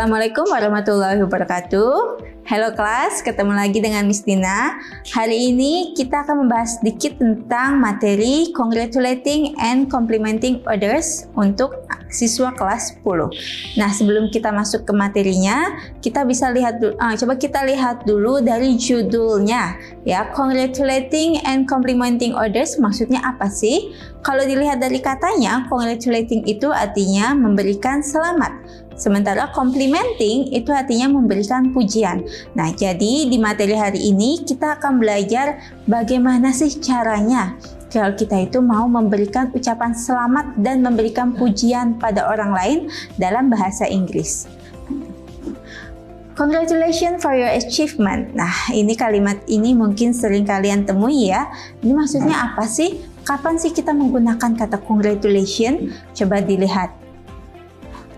Assalamualaikum warahmatullahi wabarakatuh. Halo kelas, ketemu lagi dengan Miss Tina. Hari ini kita akan membahas sedikit tentang materi Congratulating and Complimenting Others untuk siswa kelas 10. Nah, sebelum kita masuk ke materinya, kita bisa lihat dulu, coba kita lihat dulu dari judulnya ya. Congratulating and Complimenting Others maksudnya apa sih? Kalau dilihat dari katanya, congratulating itu artinya memberikan selamat. Sementara complimenting itu artinya memberikan pujian. Nah, jadi di materi hari ini kita akan belajar bagaimana sih caranya kalau kita itu mau memberikan ucapan selamat dan memberikan pujian pada orang lain dalam bahasa Inggris. Congratulations for your achievement. Nah, ini kalimat ini mungkin sering kalian temui ya. Ini maksudnya apa sih? Kapan sih kita menggunakan kata congratulation? Coba dilihat.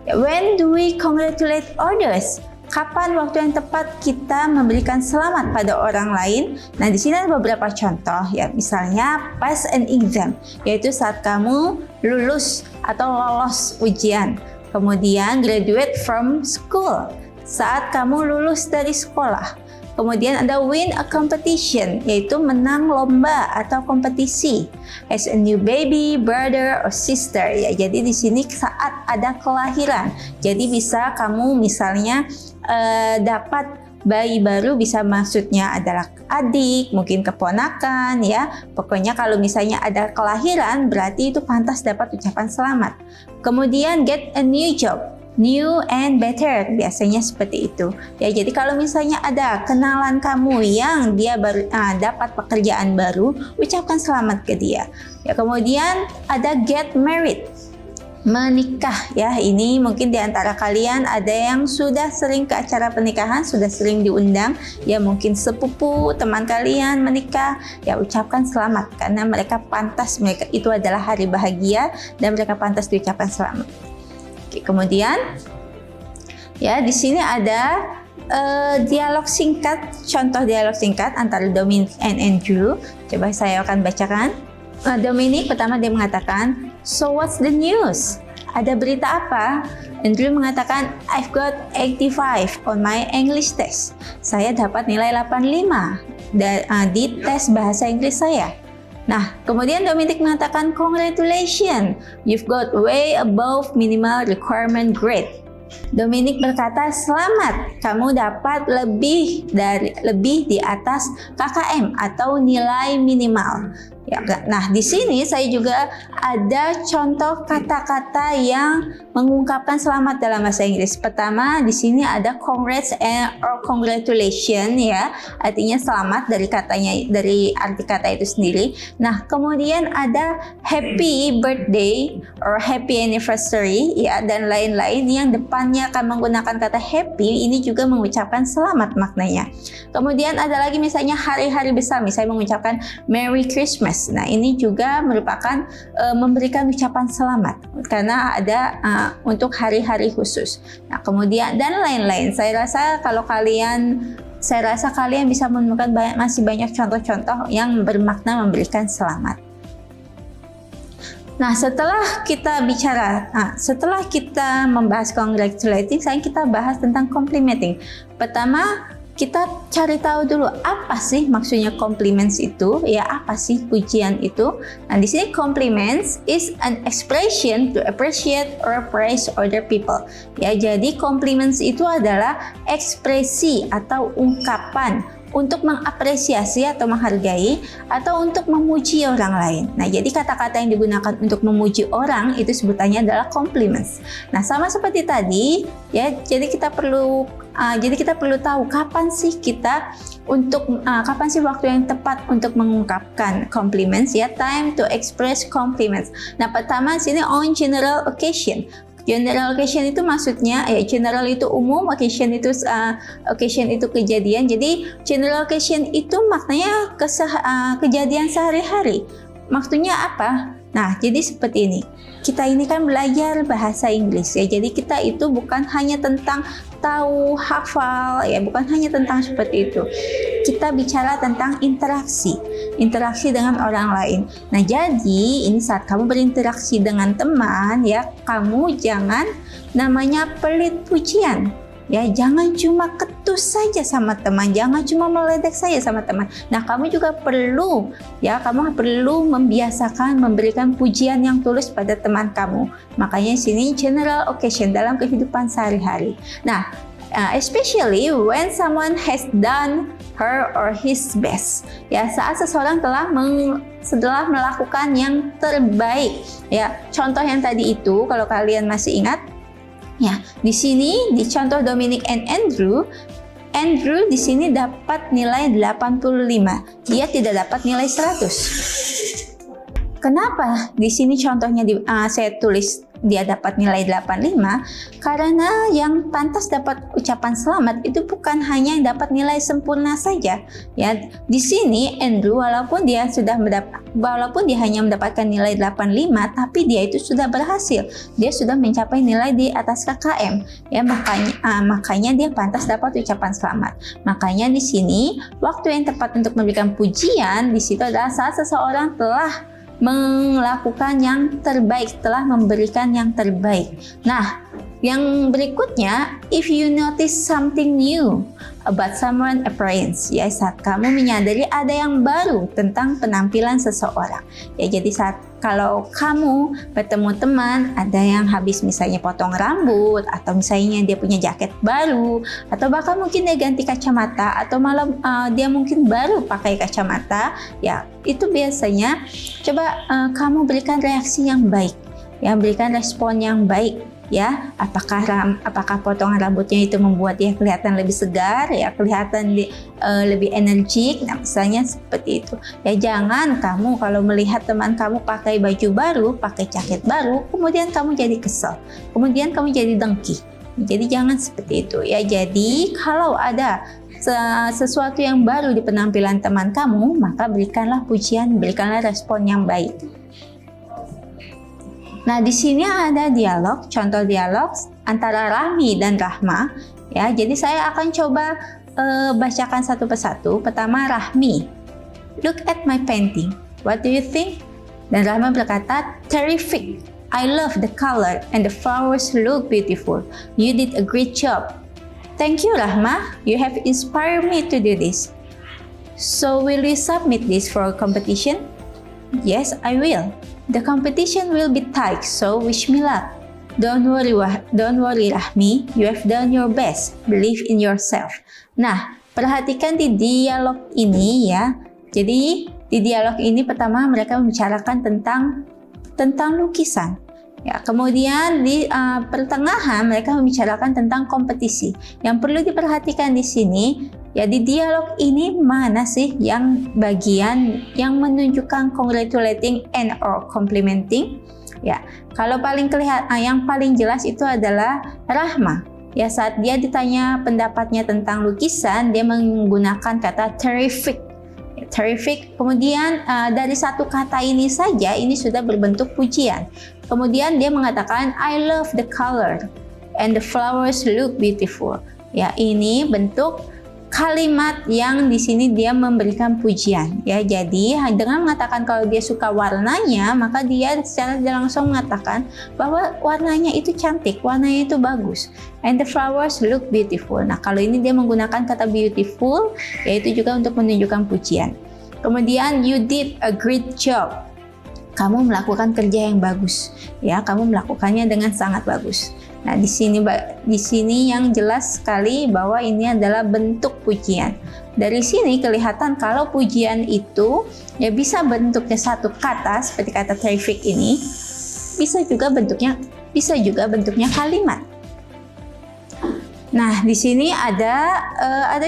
When do we congratulate others? Kapan waktu yang tepat kita memberikan selamat pada orang lain? Nah, di sini ada beberapa contoh ya. Misalnya pass an exam, yaitu saat kamu lulus atau lolos ujian. Kemudian graduate from school, saat kamu lulus dari sekolah. Kemudian ada win a competition, yaitu menang lomba atau kompetisi. As a new baby, brother, or sister. Ya, jadi di sini saat ada kelahiran. Jadi bisa kamu misalnya dapat bayi baru, bisa maksudnya adalah adik, mungkin keponakan ya. Pokoknya kalau misalnya ada kelahiran, berarti itu pantas dapat ucapan selamat. Kemudian get a new job. New and better, biasanya seperti itu ya. Jadi kalau misalnya ada kenalan kamu yang dia baru dapat pekerjaan baru, ucapkan selamat ke dia ya. Kemudian ada get married, menikah ya. Ini mungkin di antara kalian ada yang sudah sering ke acara pernikahan, sudah sering diundang ya, mungkin sepupu teman kalian menikah ya, ucapkan selamat karena mereka pantas, mereka itu adalah hari bahagia dan mereka pantas diucapkan selamat. Kemudian ya, di sini ada dialog singkat, contoh dialog singkat antara Dominic and Andrew. Coba saya akan bacakan. Dominic pertama dia mengatakan, "So what's the news?" Ada berita apa? Andrew mengatakan, "I've got 85 on my English test." Saya dapat nilai 85 di tes bahasa Inggris saya. Nah, kemudian Dominic mengatakan, "Congratulations, you've got way above minimal requirement grade." Dominic berkata, "Selamat, kamu dapat lebih di atas KKM atau nilai minimal." Ya, nah di sini saya juga ada contoh kata-kata yang mengungkapkan selamat dalam bahasa Inggris. Pertama, di sini ada congrats or congratulation ya, artinya selamat dari katanya, dari arti kata itu sendiri. Nah, kemudian ada happy birthday or happy anniversary ya, dan lain-lain yang depannya akan menggunakan kata happy, ini juga mengucapkan selamat maknanya. Kemudian ada lagi misalnya hari-hari besar, misalnya mengucapkan Merry Christmas. Nah, ini juga merupakan memberikan ucapan selamat karena ada untuk hari-hari khusus. Nah, kemudian dan lain-lain. Saya rasa kalian bisa menemukan masih banyak contoh-contoh yang bermakna memberikan selamat. Nah, setelah kita membahas congratulating, sekarang kita bahas tentang complimenting. Pertama, kita cari tahu dulu apa sih maksudnya compliments itu ya, apa sih pujian itu. Nah, di sini compliments is an expression to appreciate or praise other people ya. Jadi compliments itu adalah ekspresi atau ungkapan untuk mengapresiasi atau menghargai atau untuk memuji orang lain. Nah, jadi kata-kata yang digunakan untuk memuji orang itu sebutannya adalah compliments. Nah, sama seperti tadi ya, jadi kita perlu tahu kapan sih waktu yang tepat untuk mengungkapkan compliments ya, time to express compliments. Nah, pertama sini on general occasion. General occasion itu maksudnya ya, general itu umum, occasion itu kejadian. Jadi general occasion itu maknanya kejadian sehari-hari. Maksudnya apa? Nah, jadi seperti ini. Kita ini kan belajar bahasa Inggris ya. Jadi kita itu bukan hanya tentang tahu, hafal ya, bukan hanya tentang seperti itu. Kita bicara tentang interaksi dengan orang lain. Nah, jadi ini saat kamu berinteraksi dengan teman ya, kamu jangan namanya pelit pujian. Ya, jangan cuma ketus saja sama teman, jangan cuma meledek saja sama teman. Nah, kamu juga perlu membiasakan memberikan pujian yang tulus pada teman kamu. Makanya sini general occasion dalam kehidupan sehari-hari. Nah, especially when someone has done her or his best. Ya, saat seseorang telah melakukan yang terbaik. Ya, contoh yang tadi itu kalau kalian masih ingat, ya, di sini di contoh Dominic and Andrew di sini dapat nilai 85. Dia tidak dapat nilai 100. Kenapa di sini contohnya saya tulis dia dapat nilai 85? Karena yang pantas dapat ucapan selamat itu bukan hanya yang dapat nilai sempurna saja. Ya, di sini Andrew walaupun dia hanya mendapatkan nilai 85, tapi dia itu sudah berhasil. Dia sudah mencapai nilai di atas KKM. Ya, makanya dia pantas dapat ucapan selamat. Makanya di sini waktu yang tepat untuk memberikan pujian di situ adalah saat seseorang telah melakukan yang terbaik, telah memberikan yang terbaik. Nah, yang berikutnya, if you notice something new about someone's appearance, ya, saat kamu menyadari ada yang baru tentang penampilan seseorang. Ya, jadi saat kalau kamu bertemu teman, ada yang habis misalnya potong rambut, atau misalnya dia punya jaket baru, atau bahkan mungkin dia ganti kacamata, atau malah dia mungkin baru pakai kacamata, ya, itu biasanya coba kamu berikan reaksi yang baik, ya, berikan respon yang baik. Ya, apakah potongan rambutnya itu membuat dia kelihatan lebih segar, ya, kelihatan lebih energik. Nah, misalnya seperti itu. Ya, jangan kamu kalau melihat teman kamu pakai baju baru, pakai jaket baru, kemudian kamu jadi kesel, kemudian kamu jadi dengki. Jadi jangan seperti itu. Ya, jadi kalau ada sesuatu yang baru di penampilan teman kamu, maka berikanlah pujian, berikanlah respon yang baik. Nah, di sini ada dialog, contoh dialog antara Rahmi dan Rahma. Ya, jadi saya akan coba bacakan satu persatu. Pertama, Rahmi, look at my painting. What do you think? Dan Rahma berkata, terrific. I love the color and the flowers look beautiful. You did a great job. Thank you, Rahma. You have inspired me to do this. So, will you submit this for a competition? Yes, I will. The competition will be tight, so wish me luck. Don't worry, Rahmi. You have done your best. Believe in yourself. Nah, perhatikan di dialog ini ya. Jadi di dialog ini pertama mereka membicarakan tentang lukisan. Ya, kemudian di pertengahan mereka membicarakan tentang kompetisi. Yang perlu diperhatikan di sini, ya, di dialog ini mana sih yang bagian yang menunjukkan congratulating and or complimenting? Ya, kalau yang paling jelas itu adalah Rahma. Ya, saat dia ditanya pendapatnya tentang lukisan, dia menggunakan kata terrific. Terrific. Kemudian dari satu kata ini saja ini sudah berbentuk pujian. Kemudian dia mengatakan I love the color and the flowers look beautiful. Ya, ini bentuk kalimat yang di sini dia memberikan pujian. Ya, jadi dengan mengatakan kalau dia suka warnanya, maka dia secara langsung mengatakan bahwa warnanya itu cantik, warnanya itu bagus. And the flowers look beautiful. Nah, kalau ini dia menggunakan kata beautiful, yaitu juga untuk menunjukkan pujian. Kemudian you did a great job. Kamu melakukan kerja yang bagus. Ya, kamu melakukannya dengan sangat bagus. Nah, di sini yang jelas sekali bahwa ini adalah bentuk pujian. Dari sini kelihatan kalau pujian itu ya bisa bentuknya satu kata seperti kata terrific ini, bisa juga bentuknya kalimat. Nah, di sini ada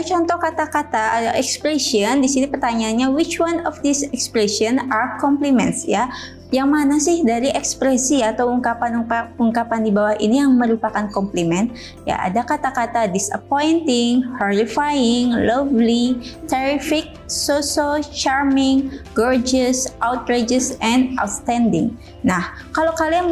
contoh kata-kata, ada expression. Di sini pertanyaannya, which one of these expression are compliments? Ya, yang mana sih dari ekspresi atau ungkapan di bawah ini yang merupakan komplimen? Ya, ada kata-kata disappointing, horrifying, lovely, terrific, so-so, charming, gorgeous, outrageous, and outstanding. Nah, kalau kalian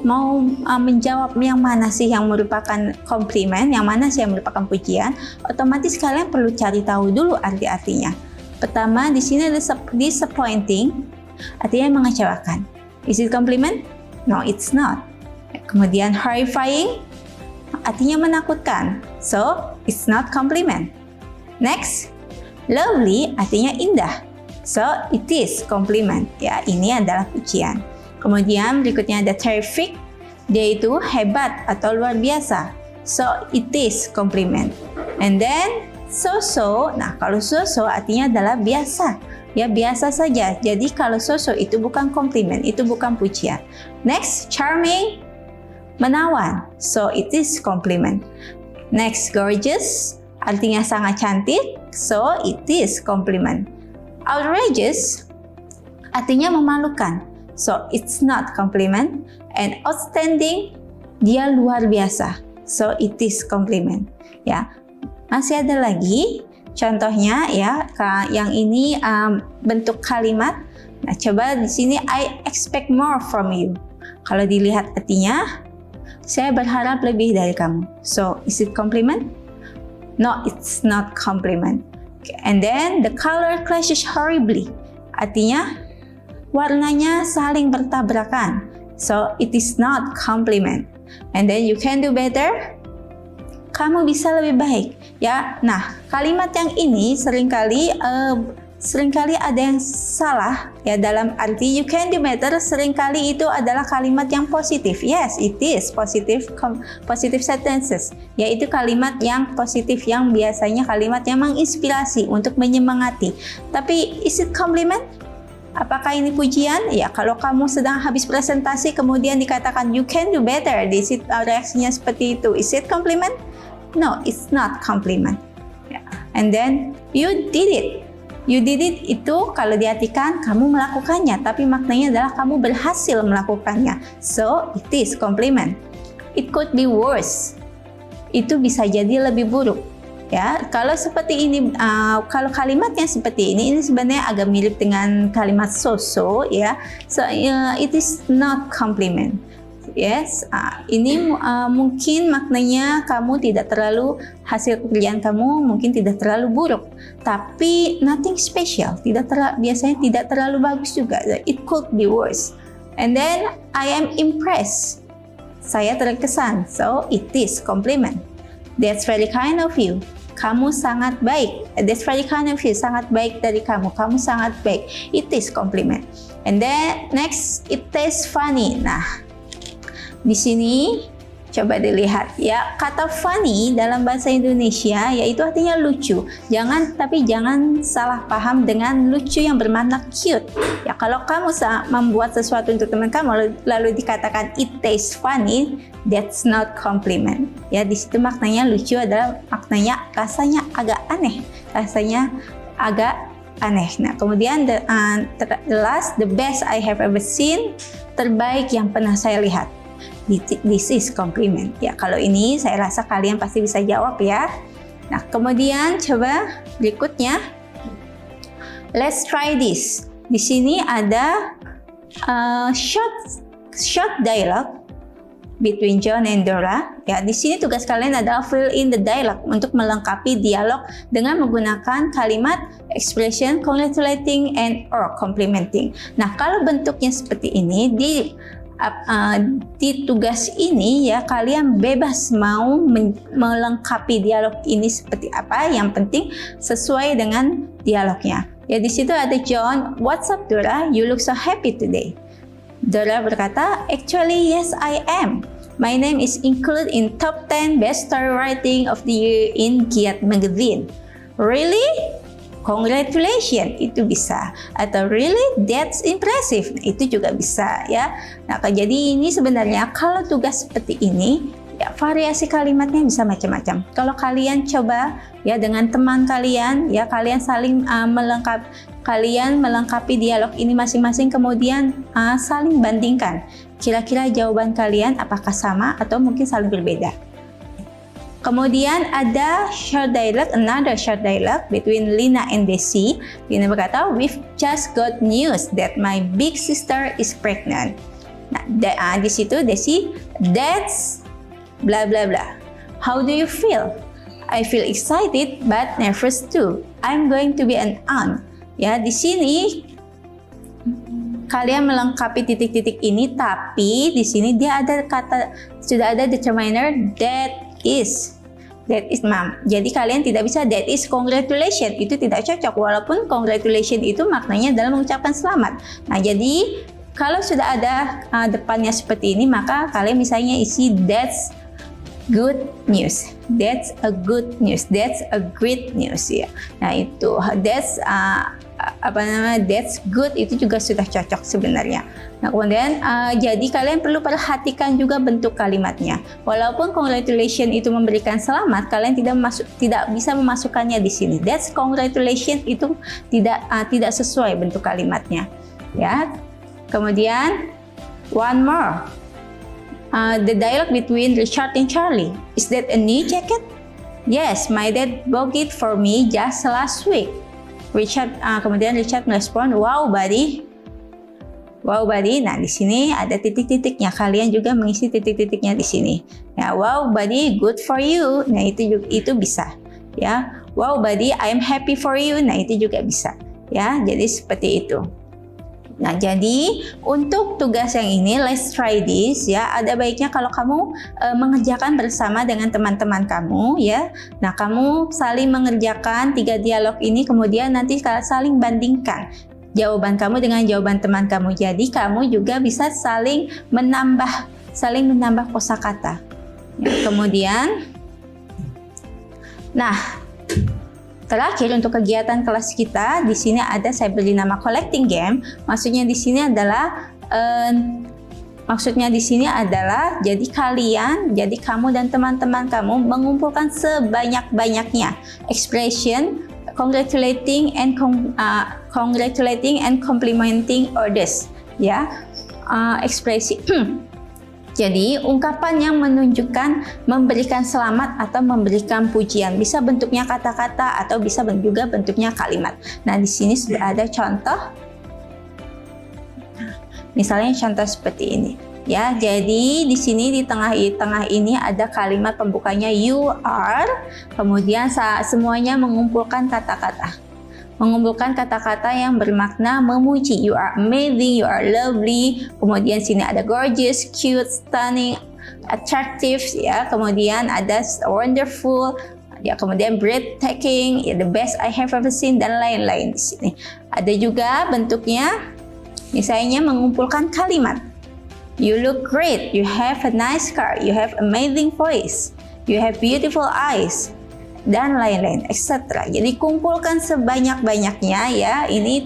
mau menjawab yang mana sih yang merupakan komplimen, yang mana sih yang merupakan pujian, otomatis kalian perlu cari tahu dulu arti-artinya. Pertama, di sini ada disappointing, artinya mengecewakan. Is it compliment? No, it's not. Kemudian horrifying, artinya menakutkan. So, it's not compliment. Next, lovely artinya indah. So, it is compliment. Ya, ini adalah pujian. Kemudian berikutnya ada terrific. Dia itu hebat atau luar biasa. So, it is compliment. And then, so-so. Nah, kalau so-so artinya adalah biasa. Ya, biasa saja. Jadi, kalau so-so itu bukan compliment, itu bukan pujian. Next, charming. Menawan. So, it is compliment. Next, gorgeous. Artinya sangat cantik. So, it is compliment. Outrageous. Artinya memalukan. So, it's not compliment. And outstanding, dia luar biasa. So, it is compliment. Ya, masih ada lagi contohnya ya. Yang ini bentuk kalimat. Nah, coba di sini I expect more from you. Kalau dilihat artinya, saya berharap lebih dari kamu. So, is it compliment? No, it's not compliment. Okay. And then the color clashes horribly. Artinya warnanya saling bertabrakan. So, it is not compliment. And then you can do better. Kamu bisa lebih baik. Ya, nah kalimat yang ini seringkali ada yang salah ya, dalam arti you can do better seringkali itu adalah kalimat yang positif. Yes, it is positive sentences. Yaitu kalimat yang positif yang biasanya kalimat yang menginspirasi untuk menyemangati. Tapi is it compliment? Apakah ini pujian? Ya, kalau kamu sedang habis presentasi kemudian dikatakan you can do better, reaksinya seperti itu. Is it compliment? No, it's not compliment. Yeah. And then you did it. You did it itu kalau diartikan kamu melakukannya, tapi maknanya adalah kamu berhasil melakukannya. So, it is compliment. It could be worse. Itu bisa jadi lebih buruk. Ya, kalau seperti ini, kalau kalimatnya seperti ini sebenarnya agak mirip dengan kalimat so-so, ya. So, it is not compliment. Yes, ini mungkin maknanya kamu tidak terlalu, hasil pekerjaan kamu mungkin tidak terlalu buruk, tapi nothing special, biasanya tidak terlalu bagus juga. It could be worse. And then I am impressed. Saya terkesan. So it is compliment. That's very kind of you. Kamu sangat baik. That's very kind of you. Sangat baik dari kamu. Kamu sangat baik. It is compliment. And then next, it tastes funny. Nah, di sini coba dilihat ya, kata funny dalam bahasa Indonesia yaitu artinya lucu. Tapi jangan salah paham dengan lucu yang bermakna cute. Ya, kalau kamu membuat sesuatu untuk teman kamu lalu dikatakan it tastes funny, that's not compliment. Ya, di situ maknanya lucu adalah maknanya rasanya agak aneh. Nah, kemudian the last, the best I have ever seen, terbaik yang pernah saya lihat. This is compliment. Ya, kalau ini saya rasa kalian pasti bisa jawab ya. Nah, kemudian coba berikutnya. Let's try this. Di sini ada short dialogue between John and Dora. Ya, di sini tugas kalian adalah fill in the dialogue untuk melengkapi dialog dengan menggunakan kalimat expression congratulating and or complimenting. Nah, kalau bentuknya seperti ini di tugas ini ya, kalian bebas mau melengkapi dialog ini seperti apa, yang penting sesuai dengan dialognya. Ya, di situ ada John, "What's up Dora? You look so happy today." Dora berkata, "Actually yes I am. My name is included in top 10 best story writing of the year in Giat magazine." Really? Congratulations, itu bisa. Atau really, that's impressive, itu juga bisa ya. Nah, jadi ini sebenarnya kalau tugas seperti ini ya, variasi kalimatnya bisa macam-macam. Kalau kalian coba ya dengan teman kalian ya, kalian saling melengkapi dialog ini masing-masing, kemudian saling bandingkan. Kira-kira jawaban kalian apakah sama atau mungkin saling berbeda. Kemudian ada another short dialogue between Lina and Desi. Lina berkata, "We've just got news that my big sister is pregnant." Nah, di situ Desi, "That's blah blah blah. How do you feel?" "I feel excited but nervous too. I'm going to be an aunt." Ya, di sini kalian melengkapi titik-titik ini, tapi di sini dia ada kata, sudah ada determiner that is. That is mom. Jadi kalian tidak bisa that is congratulations, itu tidak cocok, walaupun congratulations itu maknanya adalah mengucapkan selamat. Nah, jadi kalau sudah ada depannya seperti ini, maka kalian misalnya isi that's good news, that's a good news, that's a great news ya. Nah, itu that's that's good, itu juga sudah cocok sebenarnya. Nah, kemudian jadi kalian perlu perhatikan juga bentuk kalimatnya. Walaupun congratulations itu memberikan selamat, kalian tidak bisa memasukkannya di sini. That's congratulations itu tidak sesuai bentuk kalimatnya. Ya. Kemudian one more. The dialogue between Richard and Charlie. Is that a new jacket? Yes, my dad bought it for me just last week. Kemudian Richard merespon, wow buddy. Wow buddy. Nah, di sini ada titik-titiknya. Kalian juga mengisi titik-titiknya di sini. Ya, wow buddy, good for you. Nah, itu bisa. Ya, wow buddy, I'm happy for you. Nah, itu juga bisa. Ya, jadi seperti itu. Nah, jadi untuk tugas yang ini, let's try this ya. Ada baiknya kalau kamu mengerjakan bersama dengan teman-teman kamu ya. Nah, kamu saling mengerjakan 3 dialog ini, kemudian nanti saling bandingkan jawaban kamu dengan jawaban teman kamu. Jadi kamu juga bisa saling menambah kosakata. Ya, kemudian, nah. Terakhir untuk kegiatan kelas kita, di sini saya beri nama collecting game. Maksudnya di sini adalah jadi kamu dan teman-teman kamu mengumpulkan sebanyak-banyaknya expression congratulating and complimenting others ya. Ekspresi jadi, ungkapan yang menunjukkan memberikan selamat atau memberikan pujian. Bisa bentuknya kata-kata atau bisa juga bentuknya kalimat. Nah, di sini sudah ada contoh. Misalnya contoh seperti ini. Ya, jadi di sini di tengah ini ada kalimat pembukanya you are. Kemudian semuanya mengumpulkan kata-kata. Mengumpulkan kata-kata yang bermakna memuji. You are amazing, you are lovely. Kemudian sini ada gorgeous, cute, stunning, attractive ya. Kemudian ada wonderful, ya, kemudian breathtaking, ya, the best I have ever seen, dan lain-lain di sini. Ada juga bentuknya misalnya mengumpulkan kalimat. You look great, you have a nice car, you have amazing voice, you have beautiful eyes, dan lain-lain, etc. Jadi kumpulkan sebanyak-banyaknya ya. Ini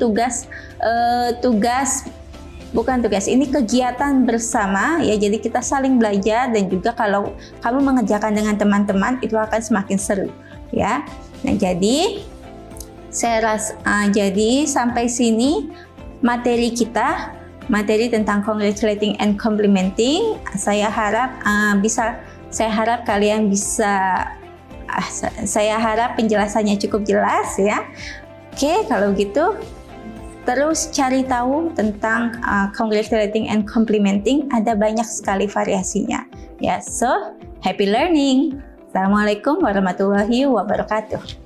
ini kegiatan bersama ya. Jadi kita saling belajar, dan juga kalau kamu mengerjakan dengan teman-teman itu akan semakin seru ya. Nah, jadi jadi sampai sini materi kita, materi tentang congratulating and complimenting. Saya harap kalian bisa saya harap penjelasannya cukup jelas ya. Oke, kalau gitu terus cari tahu tentang congratulating and complimenting. Ada banyak sekali variasinya ya. So, happy learning. Assalamualaikum warahmatullahi wabarakatuh.